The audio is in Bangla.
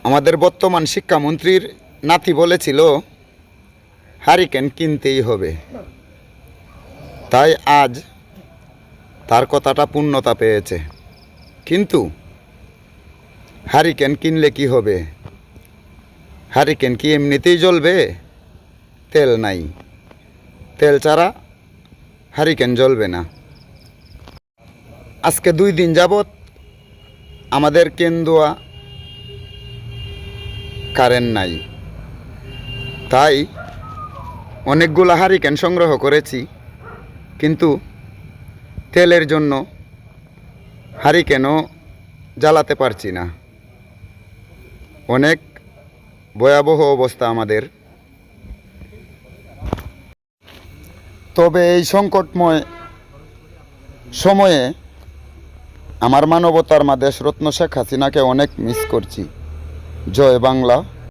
আমাদের বর্তমান শিক্ষামন্ত্রীর নাতি বলেছিল হারিকেন কিনতেই হবে, তাই আজ তার কথাটা পূর্ণতা পেয়েছে। কিন্তু হারিকেন কিনলে কি হবে? হারিকেন কি এমনিতেই জ্বলবে? তেল নাই, তেল ছাড়া হারিকেন জ্বলবে না। আজকে 2 দিন যাবৎ আমাদের কেন্দুয়া কারেন্ট নাই, তাই অনেকগুলো হারিকেন সংগ্রহ করেছি, কিন্তু তেলের জন্য হারিকেনও জ্বালাতে পারছি না। অনেক ভয়াবহ অবস্থা আমাদের। তবে এই সংকটময় সময়ে আমার মানবতার মা দেশরত্ন শেখ হাসিনাকে অনেক মিস করছি। জয় বাংলা।